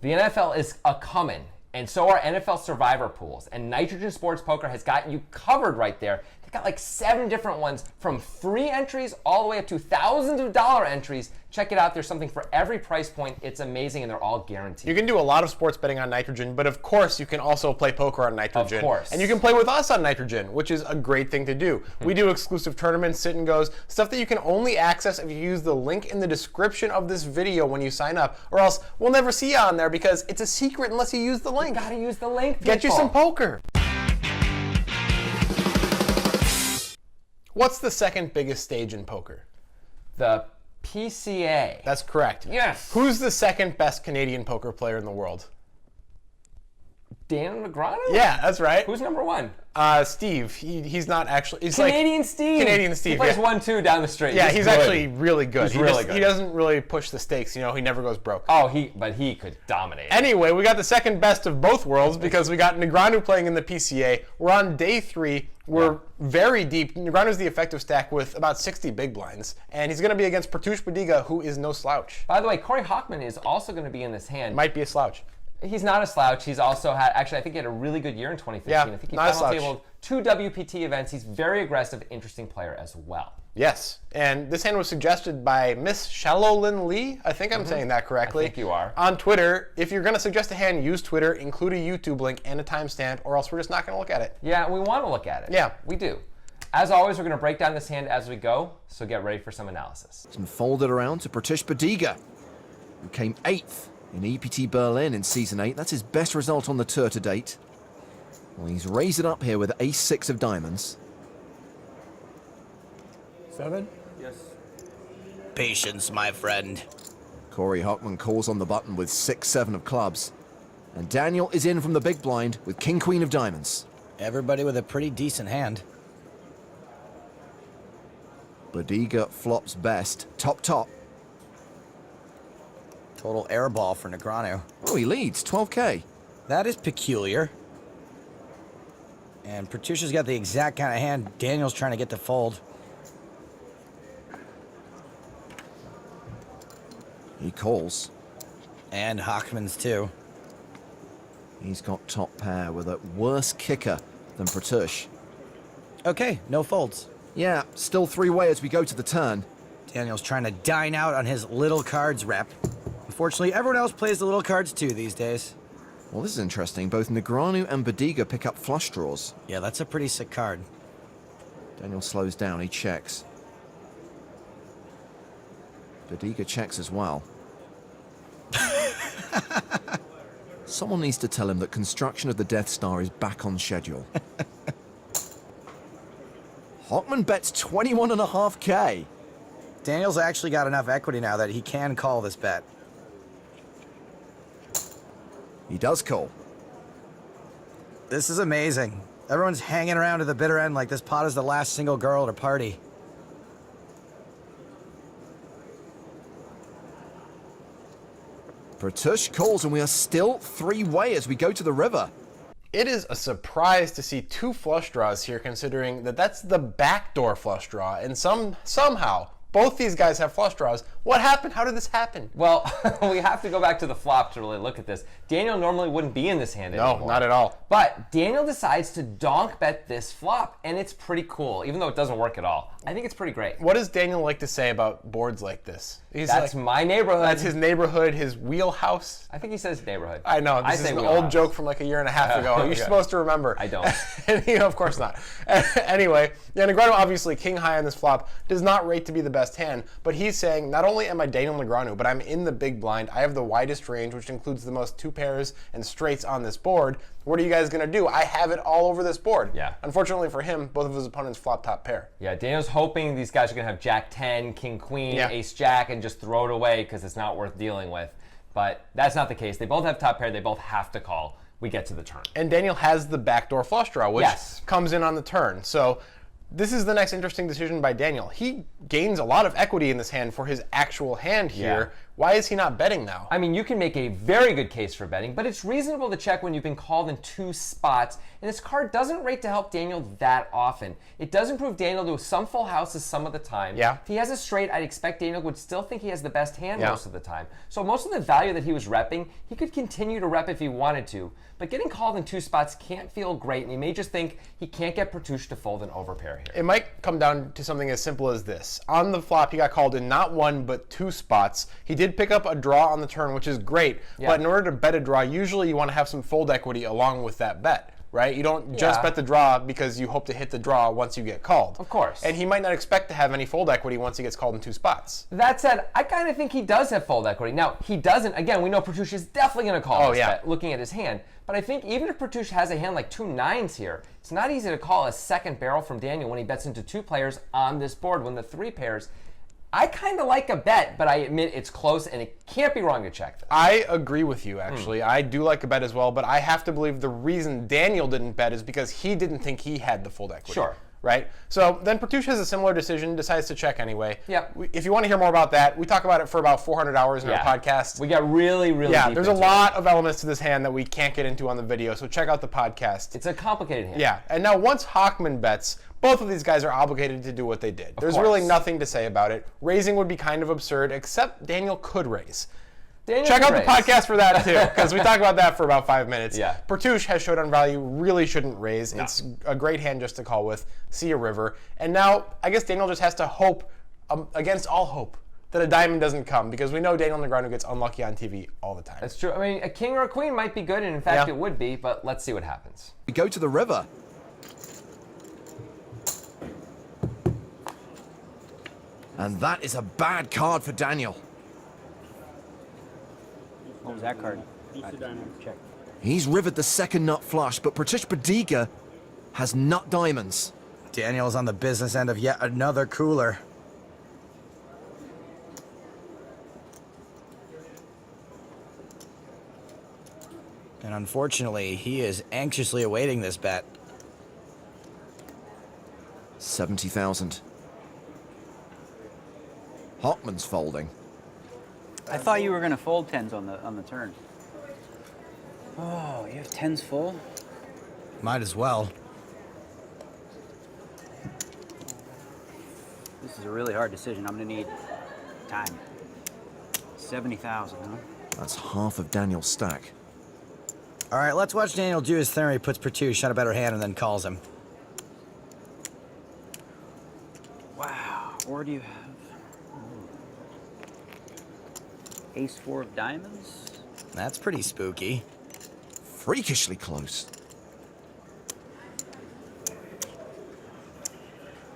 The NFL is a-coming, and so are NFL survivor pools. And Nitrogen Sports Poker has got you covered right there. They've got like 7 different ones, from free entries all the way up to thousands of dollar entries. Check it out. There's something for every price point. It's amazing, and they're all guaranteed. You can do a lot of sports betting on Nitrogen, but of course you can also play poker on Nitrogen. Of course. And you can play with us on Nitrogen, which is a great thing to do. We do exclusive tournaments, sit and goes, stuff that you can only access if you use the link in the description of this video when you sign up, or else we'll never see you on there because it's a secret unless you use the link. You gotta use the link, people. Get you some poker. What's the second biggest stage in poker? The PCA. That's correct. Yes. Who's the second best Canadian poker player in the world? Daniel Negreanu? Yeah, that's right. Who's number 1? Steve. He's not actually. He's Canadian Steve. Canadian Steve. He plays yeah. 1-2 down the street. Yeah, he's actually really good. He's really good. He doesn't really push the stakes. You know, he never goes broke. Oh, but he could dominate. Anyway, we got the second best of both worlds because we got Negreanu playing in the PCA. We're on day 3. We're very deep. Negreanu's the effective stack with about 60 big blinds, and he's going to be against Pratush Badiga, who is no slouch. By the way, Corey Hockman is also going to be in this hand. Might be a slouch. He's not a slouch. He's also had, actually, I think he had a really good year in 2015. Yeah, I think he not a final slouch. tabled 2 WPT events. He's very aggressive, interesting player as well. Yes, and this hand was suggested by Miss Shalolin Lee. I think I'm saying that correctly. I think you are. On Twitter. If you're going to suggest a hand, use Twitter, include a YouTube link and a timestamp, or else we're just not going to look at it. Yeah, we want to look at it. Yeah. We do. As always, we're going to break down this hand as we go, so get ready for some analysis. And folded around to Pratush Badiga, who came 8th in EPT Berlin in Season 8. That's his best result on the tour to date. Well, he's raised it up here with Ace-6 of diamonds. 7? Yes. Patience, my friend. Corey Hockman calls on the button with 6-7 of clubs. And Daniel is in from the big blind with King-Queen of diamonds. Everybody with a pretty decent hand. Badiga flops best. Top. Total airball for Negreanu. Oh, he leads. 12K. That is peculiar. And Pratush's got the exact kind of hand Daniel's trying to get to fold. He calls. And Hockman's too. He's got top pair with a worse kicker than Pratush. Okay, no folds. Yeah, still 3-way as we go to the turn. Daniel's trying to dine out on his little cards rep. Unfortunately, everyone else plays the little cards too these days. Well, this is interesting. Both Negreanu and Badiga pick up flush draws. Yeah, that's a pretty sick card. Daniel slows down. He checks. Badiga checks as well. Someone needs to tell him that construction of the Death Star is back on schedule. Hockman bets 21.5K. Daniel's actually got enough equity now that he can call this bet. He does call. This is amazing. Everyone's hanging around to the bitter end like this pot is the last single girl at a party. Pratush calls, and we are still 3-way as we go to the river. It is a surprise to see 2 flush draws here, considering that that's the backdoor flush draw, and somehow both these guys have flush draws. What happened? How did this happen? Well, we have to go back to the flop to really look at this. Daniel normally wouldn't be in this hand anymore. No, not at all. But Daniel decides to donk bet this flop, and it's pretty cool, even though it doesn't work at all. I think it's pretty great. What does Daniel like to say about boards like this? That's my neighborhood. That's his neighborhood, his wheelhouse. I think he says neighborhood. I know. This is an old joke from like a year and a half ago. You're supposed to remember. I don't. Of course not. Anyway, yeah, Negreanu obviously king high on this flop does not rate to be the best hand, but he's saying not only am I Daniel Negreanu, but I'm in the big blind. I have the widest range, which includes the most 2 pairs and straights on this board. What are you guys going to do? I have it all over this board. Yeah. Unfortunately for him, both of his opponents flop top pair. Yeah, Daniel's hoping these guys are going to have Jack 10, King Queen, Yeah. Ace Jack, and just throw it away because it's not worth dealing with. But that's not the case. They both have top pair. They both have to call. We get to the turn. And Daniel has the backdoor flush draw, which Yes. comes in on the turn. So this is the next interesting decision by Daniel. He gains a lot of equity in this hand for his actual hand here, Why is he not betting now? I mean, you can make a very good case for betting, but it's reasonable to check when you've been called in 2 spots, and this card doesn't rate to help Daniel that often. It does improve Daniel to some full houses some of the time. Yeah. If he has a straight, I'd expect Daniel would still think he has the best hand most of the time. So most of the value that he was repping, he could continue to rep if he wanted to, but getting called in 2 spots can't feel great, and he may just think he can't get Pertush to fold an overpair here. It might come down to something as simple as this. On the flop, he got called in not 1, but 2 spots. He did pick up a draw on the turn, which is great, but in order to bet a draw, usually you want to have some fold equity along with that bet, right? You don't just bet the draw because you hope to hit the draw once you get called. Of course. And he might not expect to have any fold equity once he gets called in 2 spots. That said, I kind of think he does have fold equity. Now, he doesn't. Again, we know Pertush is definitely going to call this bet, looking at his hand. But I think even if Pertush has a hand like 2 9s here, it's not easy to call a second barrel from Daniel when he bets into 2 players on this board when the 3 pairs. I kind of like a bet, but I admit it's close, and it can't be wrong to check this. I agree with you, actually. I do like a bet as well, but I have to believe the reason Daniel didn't bet is because he didn't think he had the fold equity. Sure. Right? So then Pertush has a similar decision, decides to check anyway. Yep. If you want to hear more about that, we talk about it for about 400 hours in our podcast. We got really deep there's a into lot of elements to this hand that we can't get into on the video, so check out the podcast. It's a complicated hand. Yeah, and now once Hochman bets, both of these guys are obligated to do what they did. There's really nothing to say about it. Raising would be kind of absurd, except Daniel could raise. Check out the podcast for that too, because we talk about that for about 5 minutes. Yeah. Pertush has showdown value, really shouldn't raise. No. It's a great hand just to call with. See a river. And now, I guess Daniel just has to hope, against all hope, that a diamond doesn't come, because we know Daniel Negreanu gets unlucky on TV all the time. That's true. I mean, a king or a queen might be good, and in fact it would be, but let's see what happens. We go to the river. And that is a bad card for Daniel. What was that card? Check. He's rivered the second nut flush, but Pertush Badiga has nut diamonds. Daniel's on the business end of yet another cooler. And unfortunately, he is anxiously awaiting this bet. 70,000. Hochman's folding. I thought you were going to fold 10s on the turn. Oh, you have 10s full? Might as well. This is a really hard decision. I'm going to need time. 70,000, huh? That's half of Daniel's stack. All right, let's watch Daniel do his thing where he puts Pertush on a better hand and then calls him. Wow. Or do you have Ace-4 of diamonds? That's pretty spooky. Freakishly close.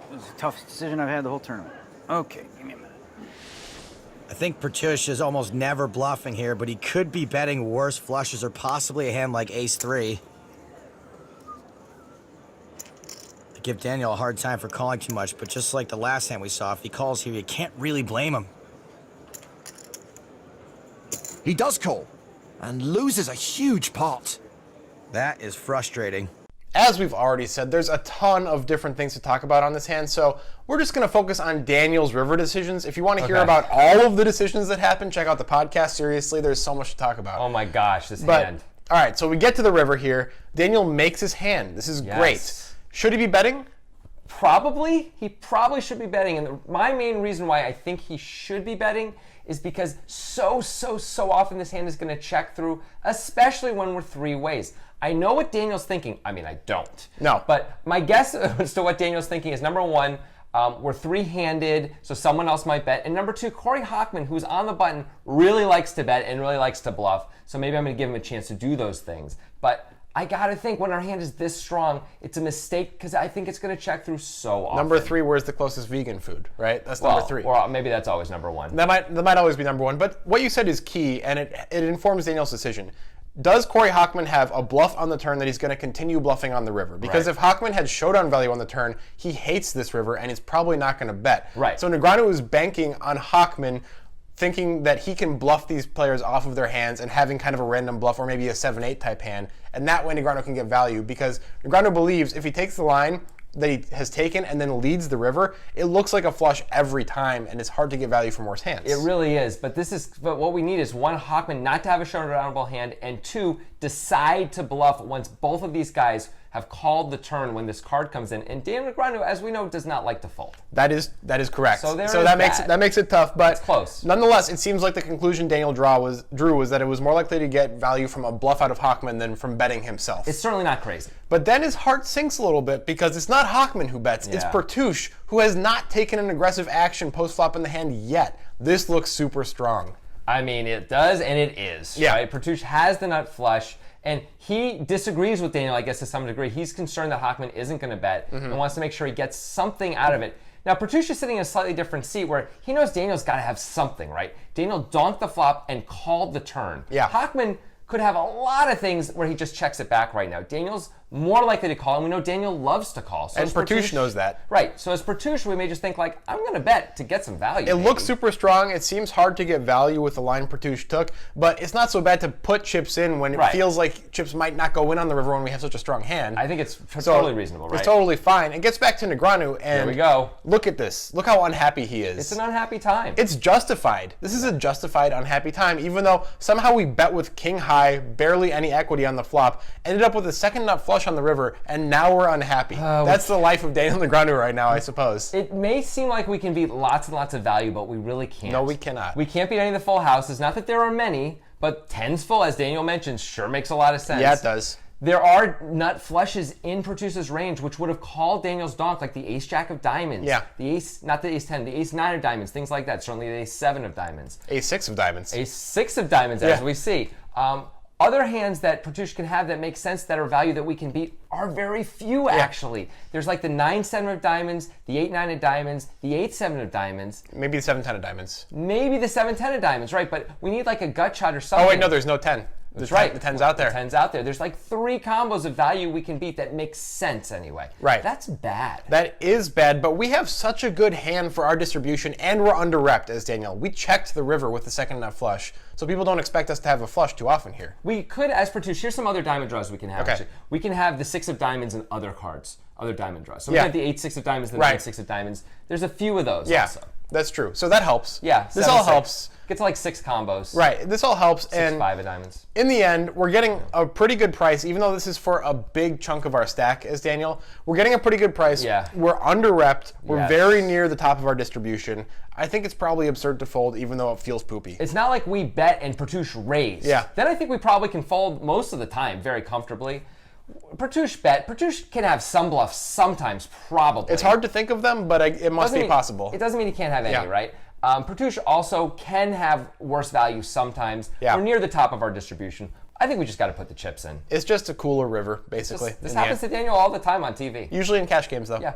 This is the toughest decision I've had the whole tournament. Okay, give me a minute. I think Pertush is almost never bluffing here, but he could be betting worse flushes or possibly a hand like Ace-3. I give Daniel a hard time for calling too much, but just like the last hand we saw, if he calls here, you can't really blame him. He does call and loses a huge pot. That is frustrating. As we've already said, there's a ton of different things to talk about on this hand, so we're just going to focus on Daniel's river decisions. If you want to hear about all of the decisions that happened, check out the podcast. Seriously, there's so much to talk about. Oh my gosh, this hand. All right, so we get to the river here. Daniel makes his hand. This is great. Should he be betting? Probably. He probably should be betting. And my main reason why I think he should be betting is because so often this hand is going to check through, especially when we're 3 ways. I know what Daniel's thinking. I mean, I don't. No. But my guess as to what Daniel's thinking is, number 1, we're 3-handed, so someone else might bet. And number 2, Corey Hochman, who's on the button, really likes to bet and really likes to bluff. So maybe I'm going to give him a chance to do those things. But I got to think when our hand is this strong, it's a mistake because I think it's going to check through so often. Number 3, where's the closest vegan food, right? That's number 3. Or maybe that's always number 1. That might always be number 1. But what you said is key, and it informs Daniel's decision. Does Corey Hochman have a bluff on the turn that he's going to continue bluffing on the river? Because if Hochman had showdown value on the turn, he hates this river, and he's probably not going to bet. Right. So Negreanu is banking on Hochman, thinking that he can bluff these players off of their hands and having kind of a random bluff or maybe a 7-8 type hand. And that way Negreanu can get value because Negreanu believes if he takes the line, that he has taken and then leads the river, it looks like a flush every time, and it's hard to get value from worse hands. It really is, but what we need is one, Hochman not to have a showdownable hand, and two, decide to bluff once both of these guys have called the turn when this card comes in. And Daniel Negreanu, as we know, does not like to fold. That is correct. So that makes it tough, but it's close. Nonetheless, it seems like the conclusion Daniel drew was that it was more likely to get value from a bluff out of Hochman than from betting himself. It's certainly not crazy. But then his heart sinks a little bit because it's not Hochman who bets, it's Pertush, who has not taken an aggressive action post-flop in the hand yet. This looks super strong. I mean, it does and it is. Yeah. Right? Pertush has the nut flush, and he disagrees with Daniel, I guess, to some degree. He's concerned that Hochman isn't going to bet and wants to make sure he gets something out of it. Now, Pertush is sitting in a slightly different seat where he knows Daniel's got to have something, right? Daniel donked the flop and called the turn. Yeah. Hochman could have a lot of things where he just checks it back right now. Daniel's more likely to call, and we know Daniel loves to call. So And Pertush knows that. Right. So as Pertush, we may just think like, I'm going to bet to get some value. It looks super strong. It seems hard to get value with the line Pertush took, but it's not so bad to put chips in when it feels like chips might not go in on the river when we have such a strong hand. I think it's totally reasonable, right? It's totally fine. It gets back to Negreanu, and Here we go. Look at this. Look how unhappy he is. It's an unhappy time. It's justified. This is a justified unhappy time, even though somehow we bet with king high, barely any equity on the flop, ended up with a second nut flush on the river, and now we're unhappy. That's the life of Daniel Negreanu right now, I suppose. It may seem like we can beat lots and lots of value, but we really can't. No, we cannot. We can't beat any of the full houses. Not that there are many, but 10's full, as Daniel mentioned, sure makes a lot of sense. Yeah, it does. There are nut flushes in Pertush's range, which would have called Daniel's donk, like the ace-jack of diamonds. Yeah. The ace, not the ace-10, the ace-9 of diamonds, things like that. Certainly the ace-7 of diamonds. Ace-6 of diamonds. Ace-6 of diamonds, as we see. Other hands that Pertush can have that make sense, that are value that we can beat, are very few, actually. There's like the 9-7 of diamonds, the 8-9 of diamonds, the 8-7 of diamonds. Maybe the 7-10 of diamonds. Maybe the 7-10 of diamonds, right? But we need like a gut shot or something. Oh, wait, no, there's no 10. That's right. The 10's out there. The 10's out there. There's like 3 combos of value we can beat that makes sense anyway. Right. That's bad. That is bad, but we have such a good hand for our distribution, and we're under-repped as Daniel. We checked the river with the second nut flush, so people don't expect us to have a flush too often here. We could, as Pertush, here's some other diamond draws we can have. Okay. Actually. We can have the 6 of diamonds and other cards, other diamond draws. So we Yeah. have the 8-6 of diamonds and the 9-6 of diamonds. There's a few of those also. That's true. So that helps. Yeah. This all helps. Gets like 6 combos. Right. This all helps. 6-5 of diamonds. In the end, we're getting a pretty good price, even though this is for a big chunk of our stack, as Daniel. We're getting a pretty good price. Yeah. We're under-repped. We're Yes. very near the top of our distribution. I think it's probably absurd to fold, even though it feels poopy. It's not like we bet and Pertush raise. Yeah. Then I think we probably can fold most of the time very comfortably. Pertush bet. Pertush can have some bluffs sometimes, probably. It's hard to think of them, but it must be possible. It doesn't mean he can't have any, Yeah. right? Pertush also can have worse value sometimes. Yeah. We're near the top of our distribution. I think we just got to put the chips in. It's just a cooler river, basically. This happens to Daniel all the time on TV. Usually in cash games, though. Yeah.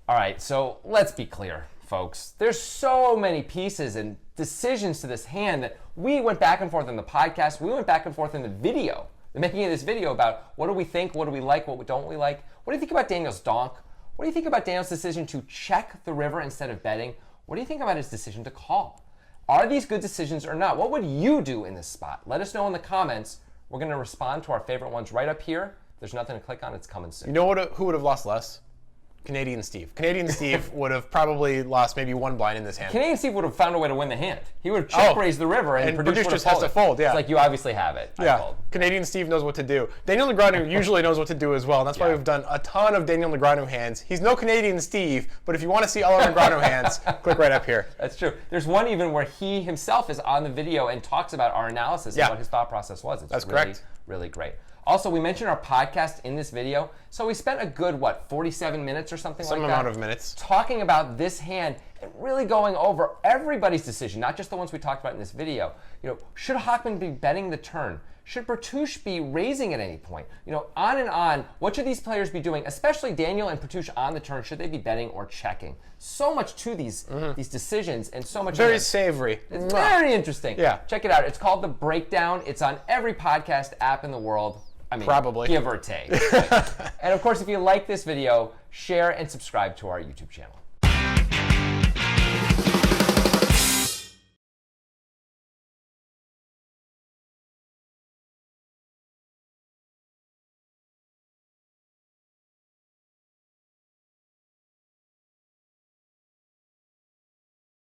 All right, so let's be clear, folks. There's so many pieces and decisions to this hand that we went back and forth in the podcast. We went back and forth in the video, the making of this video, about what do we think, what do we like, what don't we like. What do you think about Daniel's donk? What do you think about Daniel's decision to check the river instead of betting? What do you think about his decision to call? Are these good decisions or not? What would you do in this spot? Let us know in the comments. We're going to respond to our favorite ones right up here. If there's nothing to click on, it's coming soon. You know who would have lost less? Canadian Steve. Canadian Steve would have probably lost maybe 1 blind in this hand. Canadian Steve would have found a way to win the hand. He would have check raised the river, and Pertush just has to fold. Yeah, it's like, you obviously have it. I Yeah, fold. Canadian Steve knows what to do. Daniel Negreanu usually knows what to do as well, and that's why we've done a ton of Daniel Negreanu hands. He's no Canadian Steve, but if you want to see all our Negreanu hands, click right up here. That's true. There's one even where he himself is on the video and talks about our analysis and what his thought process was. It's That's really, correct. really great. Also, we mentioned our podcast in this video, so we spent a good, 47 minutes or something like that? Some amount of minutes. Talking about this hand and really going over everybody's decision, not just the ones we talked about in this video. You know, should Hochman be betting the turn? Should Pertush be raising at any point? You know, on and on. What should these players be doing, especially Daniel and Pertush on the turn? Should they be betting or checking? So much to these decisions, and so much Very savory. It's very interesting. Yeah. Check it out. It's called The Breakdown. It's on every podcast app in the world. I mean, Probably. give or take. And of course, if you like this video, share and subscribe to our YouTube channel.